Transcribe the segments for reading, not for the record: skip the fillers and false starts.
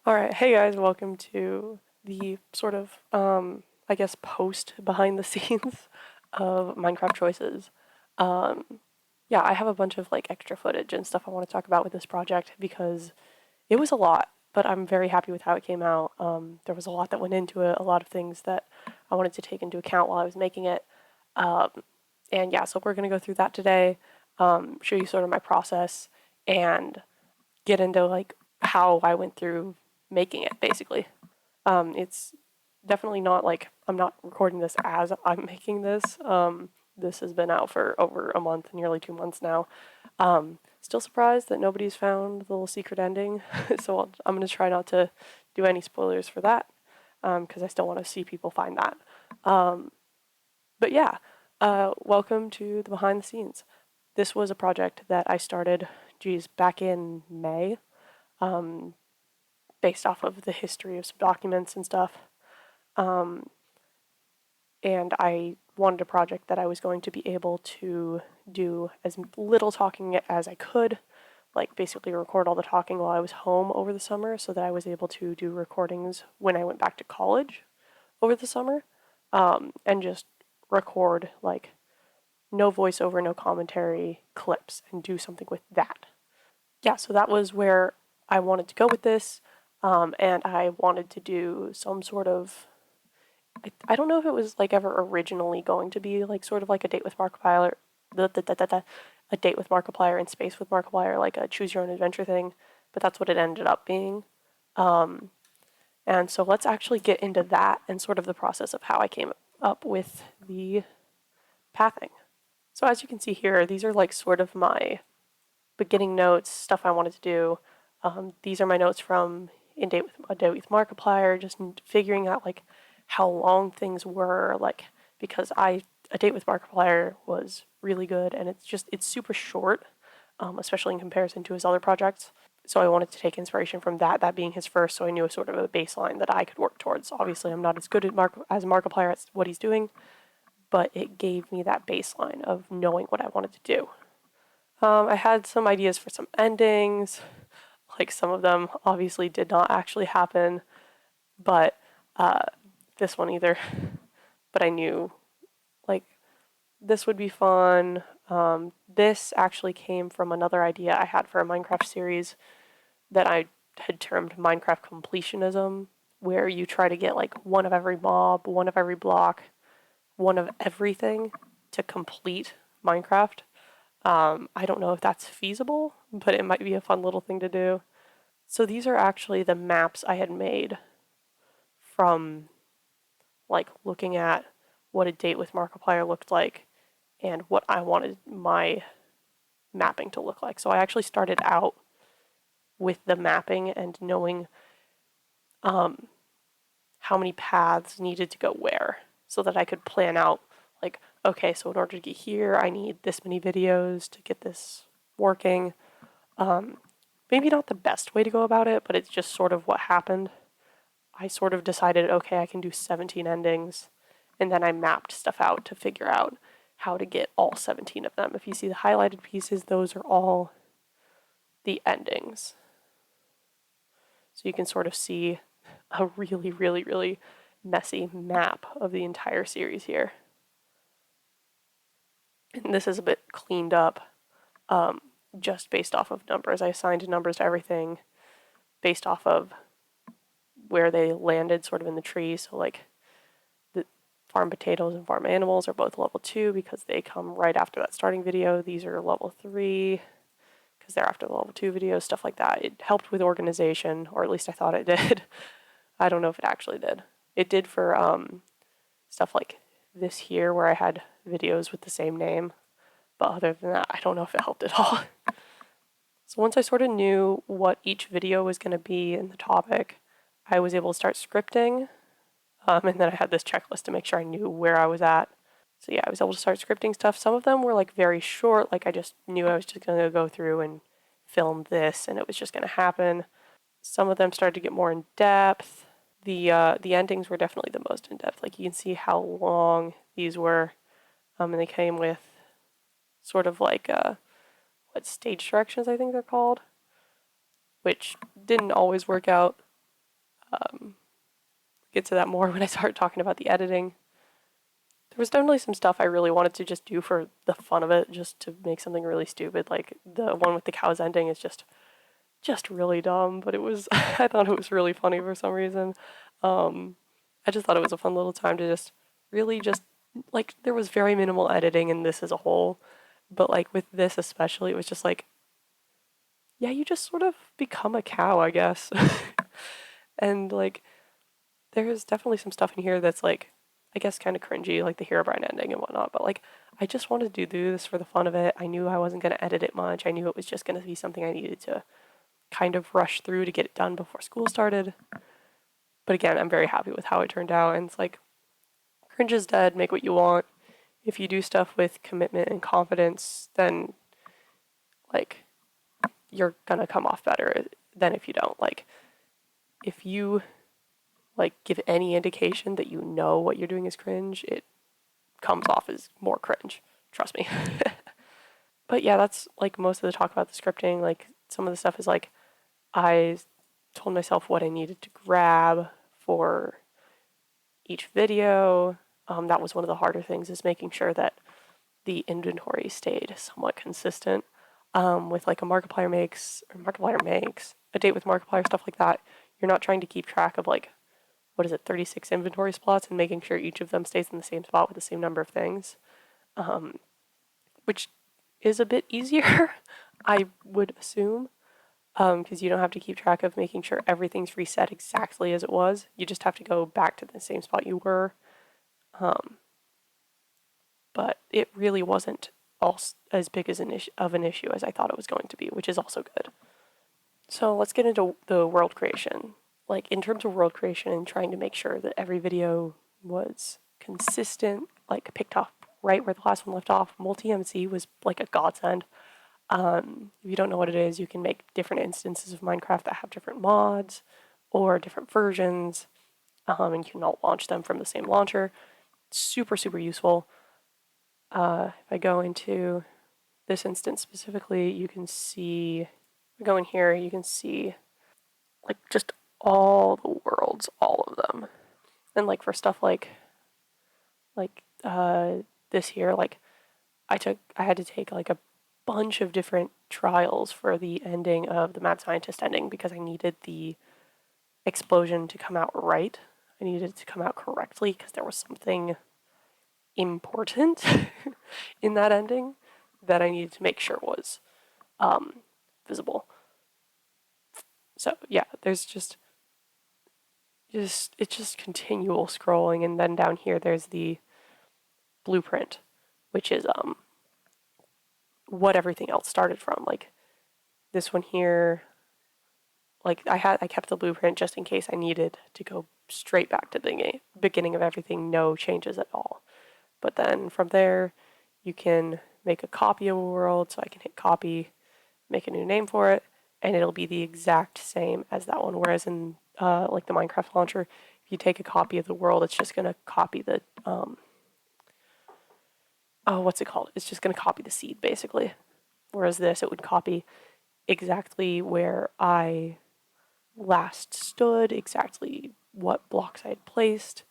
Alright, hey guys, welcome to the sort of, I guess, post behind the scenes of Minecraft choices. Um, yeah, I have a bunch of like extra footage and stuff I want to talk about with this project because it was a lot, but I'm very happy with how it came out. There was a lot that went into it, a lot of things that I wanted to take into account while I was making it. Um, and yeah, so we're going to go through that today, show you sort of my process, and get into like how I went through making it basically. It's definitely not like I'm not recording this as I'm making this. This has been out for over a month, nearly 2 months now. Still surprised that nobody's found the little secret ending, so I'm going to try not to do any spoilers for that because I still want to see people find that. But yeah, welcome to the behind the scenes. This was a project that I started, geez, back in May, um, based off of the history of some documents and stuff. Um, and I wanted a project that I was going to be able to do as little talking as I could, like basically record all the talking while I was home over the summer so that I was able to do recordings when I went back to college over the summer, and just record like no voiceover, no commentary clips and do something with that. Yeah, so that was where I wanted to go with this, and I wanted to do some sort of I don't know if it was like ever originally going to be like sort of like a date with Markiplier, a date with Markiplier in space with Markiplier, like a choose your own adventure thing, but that's what it ended up being. Um, and so let's actually get into that and sort of the process of how I came up with the pathing. So as you can see here, these are like sort of my beginning notes, stuff I wanted to do. These are my notes from in date with a date with Markiplier, just figuring out like how long things were, like because a date with Markiplier was really good and it's super short, especially in comparison to his other projects. So I wanted to take inspiration from that being his first, so I knew a sort of a baseline that I could work towards. Obviously, I'm not as good at as Markiplier at what he's doing, but it gave me that baseline of knowing what I wanted to do. I had some ideas for some endings, like some of them obviously did not actually happen, but this one either. But I knew like this would be fun. This actually came from another idea I had for a Minecraft series that I had termed Minecraft completionism, where you try to get like one of every mob, one of every block, one of everything to complete Minecraft. I don't know if that's feasible, but it might be a fun little thing to do. So these are actually the maps I had made from like looking at what a date with Markiplier looked like and what I wanted my mapping to look like. So I actually started out with the mapping and knowing how many paths needed to go where so that I could plan out like, okay, so in order to get here, I need this many videos to get this working. Maybe not the best way to go about it, but it's just sort of what happened. I sort of decided, okay, I can do 17 endings, and then I mapped stuff out to figure out how to get all 17 of them. If you see the highlighted pieces, those are all the endings. So you can sort of see a really, really, really messy map of the entire series here. And this is a bit cleaned up, just based off of numbers. I assigned numbers to everything based off of where they landed sort of in the tree. So like the farm potatoes and farm animals are both level 2 because they come right after that starting video. These are level 3 because they're after the level 2 videos, stuff like that. It helped with organization, or at least I thought it did. I don't know if it actually did. It did for stuff like this here where I had videos with the same name. But other than that, I don't know if it helped at all. So once I sort of knew what each video was going to be in the topic, I was able to start scripting. And then I had this checklist to make sure I knew where I was at. So yeah, I was able to start scripting stuff. Some of them were like very short, like I just knew I was just going to go through and film this and it was just going to happen. Some of them started to get more in depth. The endings were definitely the most in depth. Like you can see how long these were, and they came with sort of like what stage directions I think they're called, which didn't always work out. Get to that more when I start talking about the editing. There was definitely some stuff I really wanted to just do for the fun of it, just to make something really stupid. Like the one with the cows ending is just really dumb, but it was I thought it was really funny for some reason. I just thought it was a fun little time to just really just like there was very minimal editing in this as a whole, but like with this especially, it was just like yeah, you just sort of become a cow, I guess. And like there's definitely some stuff in here that's like I guess kind of cringy, like the Herobrine ending and whatnot, but like I just wanted to do this for the fun of it. I knew I wasn't going to edit it much. I knew it was just going to be something I needed to kind of rush through to get it done before school started. But again, I'm very happy with how it turned out. And it's like, cringe is dead, make what you want. If you do stuff with commitment and confidence, then like you're gonna come off better than if you don't. Like, if you like give any indication that you know what you're doing is cringe, it comes off as more cringe. Trust me. But yeah, that's like most of the talk about the scripting. Like, some of the stuff is like, I told myself what I needed to grab for each video. That was one of the harder things, is making sure that the inventory stayed somewhat consistent. With like a Markiplier makes, a date with Markiplier, stuff like that. You're not trying to keep track of like, what is it, 36 inventory spots and making sure each of them stays in the same spot with the same number of things, which is a bit easier, I would assume, because you don't have to keep track of making sure everything's reset exactly as it was. You just have to go back to the same spot you were. But it really wasn't as big as of an issue as I thought it was going to be, which is also good. So let's get into the world creation. Like, in terms of world creation and trying to make sure that every video was consistent, like picked up right where the last one left off, multi-MC was like a godsend. If you don't know what it is, you can make different instances of Minecraft that have different mods or different versions, and you can all launch them from the same launcher. Super, super useful. If I go into this instance specifically, you can see, go in here, you can see like just all the worlds, all of them. And like for stuff like this here, like I had to take like a bunch of different trials for the ending of the Mad Scientist ending, because I needed the explosion to come out right. I needed it to come out correctly because there was something important in that ending that I needed to make sure was visible. So yeah, there's just it's just continual scrolling, and then down here there's the blueprint, which is what everything else started from. Like this one here, like I kept the blueprint just in case I needed to go straight back to the beginning of everything, no changes at all. But then from there, you can make a copy of a world, so I can hit copy, make a new name for it, and it'll be the exact same as that one. Whereas in like the Minecraft launcher, if you take a copy of the world, it's just gonna copy the what's it called? It's just gonna copy the seed basically. Whereas this, it would copy exactly where I last stood, exactly what blocks I had placed,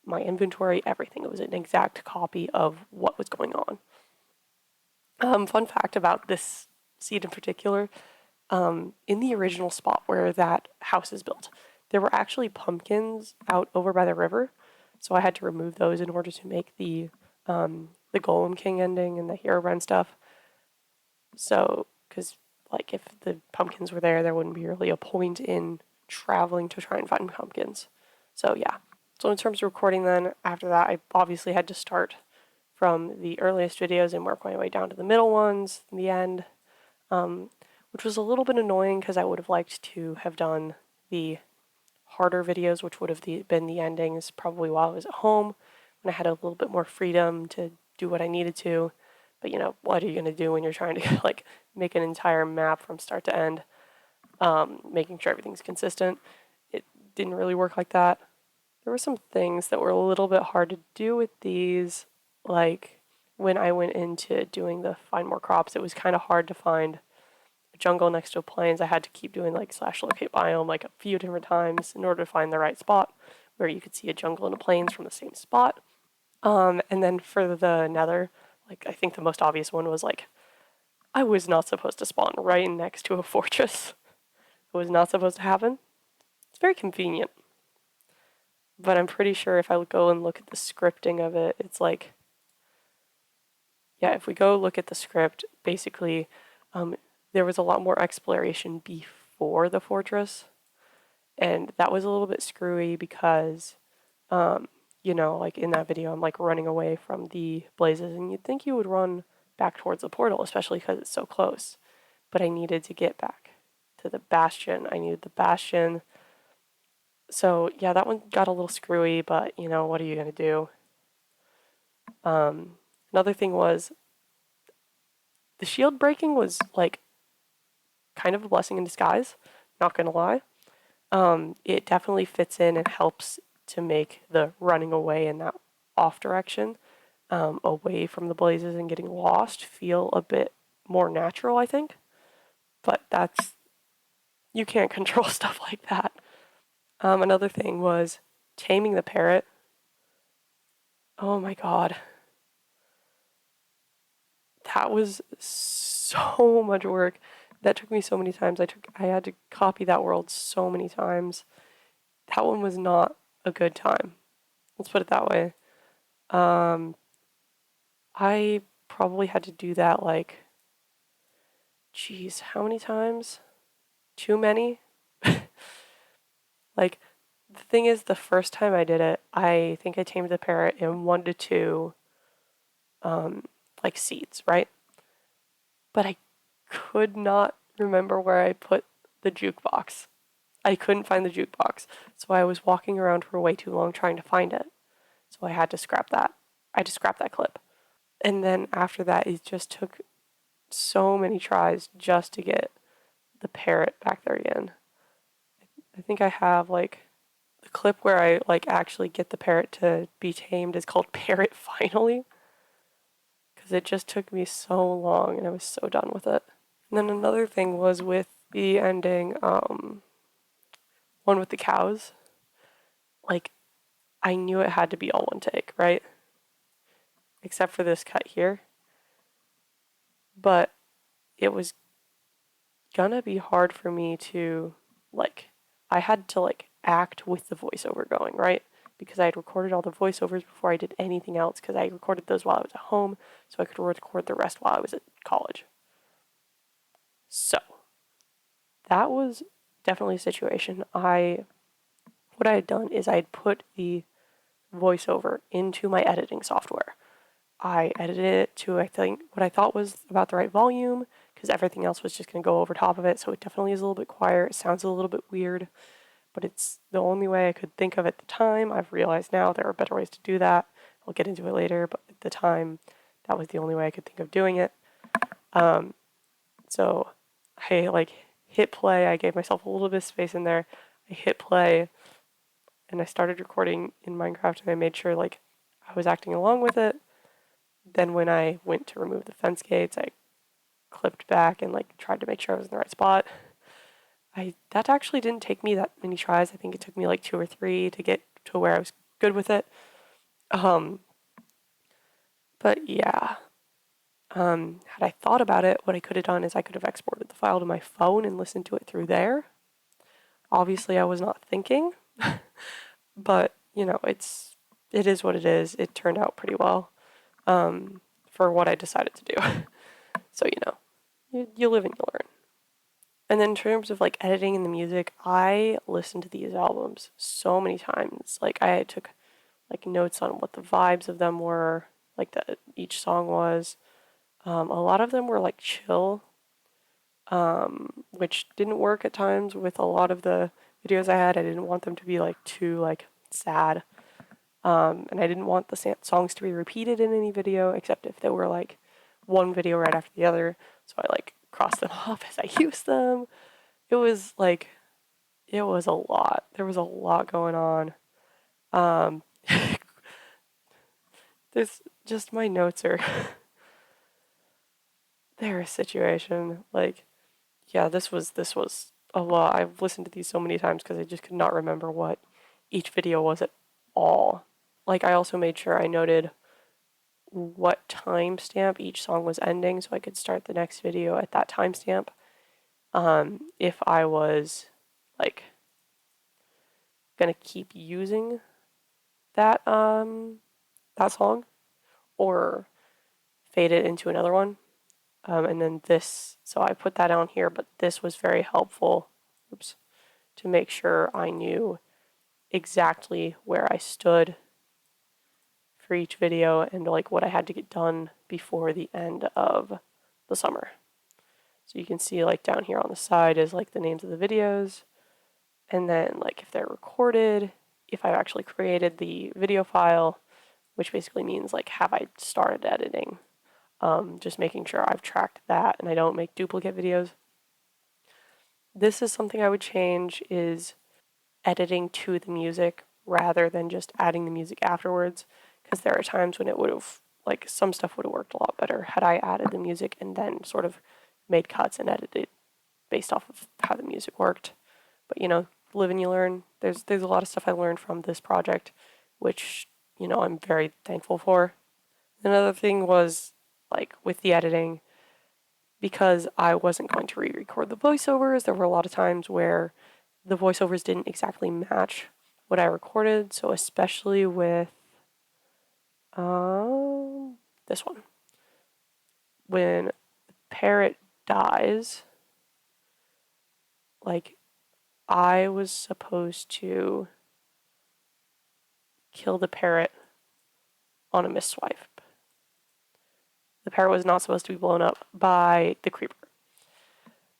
my inventory, everything. It was an exact copy of what was going on. Fun fact about this seed in particular, in the original spot where that house is built, there were actually pumpkins out over by the river, so I had to remove those in order to make the Golem King ending and the Herobrine stuff. So, because like if the pumpkins were there, there wouldn't be really a point in traveling to try and find pumpkins. So yeah. So in terms of recording then, after that, I obviously had to start from the earliest videos and work my way down to the middle ones in the end, which was a little bit annoying because I would have liked to have done the harder videos, which would have been the endings probably while I was at home, when I had a little bit more freedom to do what I needed to. But you know, what are you going to do when you're trying to like make an entire map from start to end, making sure everything's consistent? It didn't really work like that. There were some things that were a little bit hard to do with these, like when I went into doing the find more crops, it was kind of hard to find a jungle next to plains, I had to keep doing like slash locate biome like a few different times in order to find the right spot where you could see a jungle and a plains from the same spot. And then for the nether, like I think the most obvious one was like I was not supposed to spawn right next to a fortress. It was not supposed to happen. It's very convenient. But I'm pretty sure if I go and look at the scripting of it, it's like, yeah, if we go look at the script, basically, there was a lot more exploration before the fortress. And that was a little bit screwy because, like in that video, I'm like running away from the blazes, and you'd think you would run back towards the portal, especially because it's so close. But I needed to get back to the bastion. I needed the bastion. So yeah, that one got a little screwy, but what are you gonna do? Another thing was the shield breaking was like kind of a blessing in disguise, not gonna lie. It definitely fits in and helps to make the running away in that off direction, away from the blazes and getting lost, feel a bit more natural, I think. But you can't control stuff like that. Another thing was taming the parrot. Oh my god. That was so much work. That took me so many times. I had to copy that world so many times. That one was not a good time. Let's put it that way. I probably had to do that like, geez, how many times? Too many? Like, the thing is, the first time I did it, I think I tamed the parrot in 1 to 2, like seeds, right? But I could not remember where I put the jukebox. I couldn't find the jukebox, so I was walking around for way too long trying to find it. So I had to scrap that. I had to scrap that clip. And then after that, it just took so many tries just to get the parrot back there again. I think I have like the clip where I like actually get the parrot to be tamed is called Parrot Finally, because it just took me so long and I was so done with it. And then another thing was with the ending, one with the cows. Like, I knew it had to be all one take, right? Except for this cut here. But it was gonna be hard for me to, like, I had to, like, act with the voiceover going, right? Because I had recorded all the voiceovers before I did anything else, because I recorded those while I was at home, so I could record the rest while I was at college. So, that was definitely a situation. What I had done is I had put the voiceover into my editing software. I edited it to, I think, what I thought was about the right volume, because everything else was just going to go over top of it, so it definitely is a little bit quieter. It sounds a little bit weird, but it's the only way I could think of at the time. I've realized now there are better ways to do that. I'll get into it later, but at the time, that was the only way I could think of doing it. So I, like, hit play. I gave myself a little bit of space in there. I hit play, and I started recording in Minecraft, and I made sure, like, I was acting along with it. Then when I went to remove the fence gates, I clipped back and like tried to make sure I was in the right spot. That actually didn't take me that many tries. I think it took me like 2 or 3 to get to where I was good with it. But yeah, had I thought about it, what I could have done is I could have exported the file to my phone and listened to it through there. Obviously, I was not thinking, but it is what it is. It turned out pretty well. For what I decided to do. So, you live and you learn. And then in terms of like editing and the music, I listened to these albums so many times. Like I took like notes on what the vibes of them were, like that each song was. A lot of them were like chill, which didn't work at times with a lot of the videos I had. I didn't want them to be like too like sad. And I didn't want the songs to be repeated in any video, except if they were like one video right after the other. So I like crossed them off as I used them. It was a lot. There was a lot going on. There's just my notes are they're a situation. Like, Yeah, this was a lot. I've listened to these so many times because I just could not remember what each video was at all. Like I also made sure I noted what timestamp each song was ending so I could start the next video at that timestamp. If I was like gonna keep using that song or fade it into another one. And then this, so I put that on here, but this was very helpful, oops, to make sure I knew exactly where I stood for each video and like what I had to get done before the end of the summer. So you can see like down here on the side is like the names of the videos, and then like if they're recorded, if I actually created the video file, which basically means like have I started editing. Just making sure I've tracked that and I don't make duplicate videos. This is something I would change is editing to the music rather than just adding the music afterwards, because there are times when it would have, like some stuff would have worked a lot better had I added the music and then sort of made cuts and edited based off of how the music worked. But live and you learn. There's a lot of stuff I learned from this project, which I'm very thankful for. Another thing was like with the editing, because I wasn't going to re-record the voiceovers. There were a lot of times where the voiceovers didn't exactly match what I recorded. So especially with this one, when the parrot dies, like I was supposed to kill the parrot on a misswipe. The parrot was not supposed to be blown up by the creeper,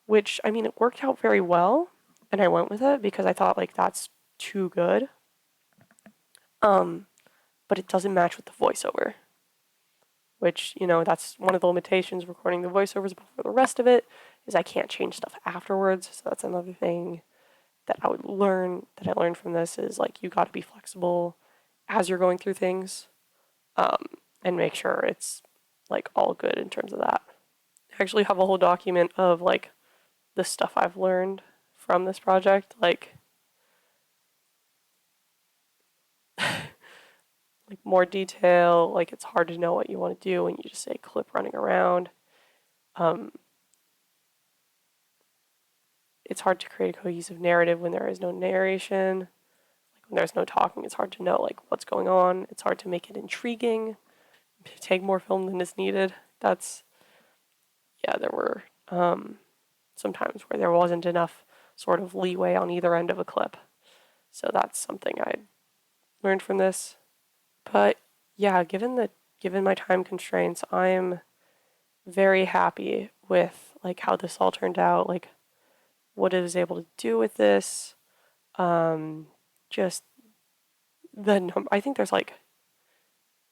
which I mean it worked out very well, and I went with it because I thought like that's too good. But it doesn't match with the voiceover, which that's one of the limitations of recording the voiceovers. But for the rest of it, is I can't change stuff afterwards. So that's another thing that I learned from this is like you got to be flexible as you're going through things, and make sure it's like all good in terms of that. I actually have a whole document of like the stuff I've learned from this project, like more detail. Like it's hard to know what you want to do when you just say clip running around. It's hard to create a cohesive narrative when there is no narration. Like when there's no talking, it's hard to know like what's going on. It's hard to make it intriguing. Take more film than is needed. There were some times where there wasn't enough sort of leeway on either end of a clip. So that's something I learned from this. But yeah, given my time constraints, I'm very happy with like how this all turned out, like what I was able to do with this. Just the number. I think there's like,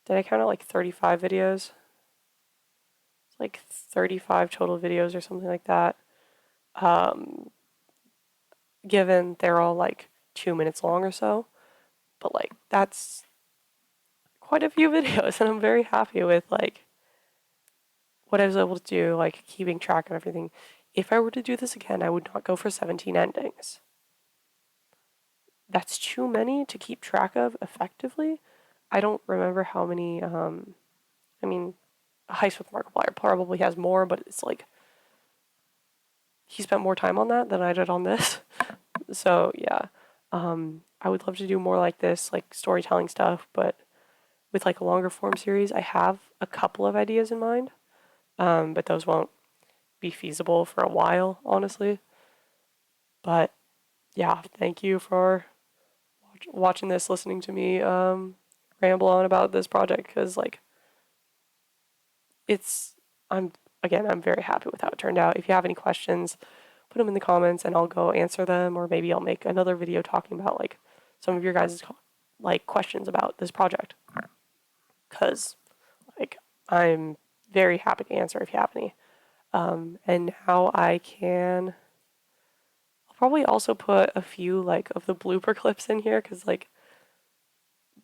did I count it like 35 videos? It's like 35 total videos or something like that. Given they're all like 2 minutes long or so, but like that's quite a few videos, and I'm very happy with like what I was able to do, like keeping track of everything. If I were to do this again, I would not go for 17 endings. That's too many to keep track of effectively. I don't remember how many. I mean, Heist with Markiplier probably has more, but it's like he spent more time on that than I did on this. So yeah, I would love to do more like this, like storytelling stuff, but with like a longer form series, I have a couple of ideas in mind, but those won't be feasible for a while, honestly. But yeah, thank you for watching this, listening to me ramble on about this project, because like it's I'm very happy with how it turned out. If you have any questions, put them in the comments and I'll go answer them, or maybe I'll make another video talking about like some of your guys' like questions about this project, because like I'm very happy to answer if you have any. And now I'll probably also put a few like of the blooper clips in here, because like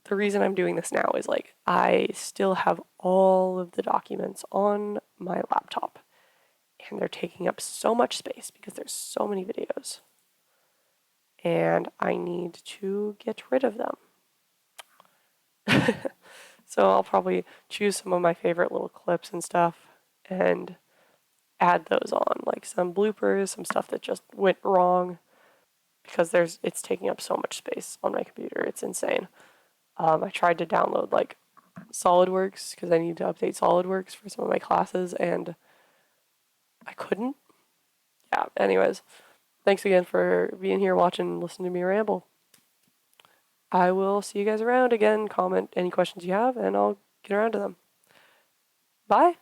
the reason I'm doing this now is like I still have all of the documents on my laptop, and they're taking up so much space because there's so many videos. And I need to get rid of them. So I'll probably choose some of my favorite little clips and stuff and add those on, like some bloopers, some stuff that just went wrong, because it's taking up so much space on my computer. It's insane. I tried to download like SolidWorks because I need to update SolidWorks for some of my classes, and I couldn't. Yeah, anyways, thanks again for being here, watching, and listening to me ramble. I will see you guys around again. Comment any questions you have, and I'll get around to them. Bye.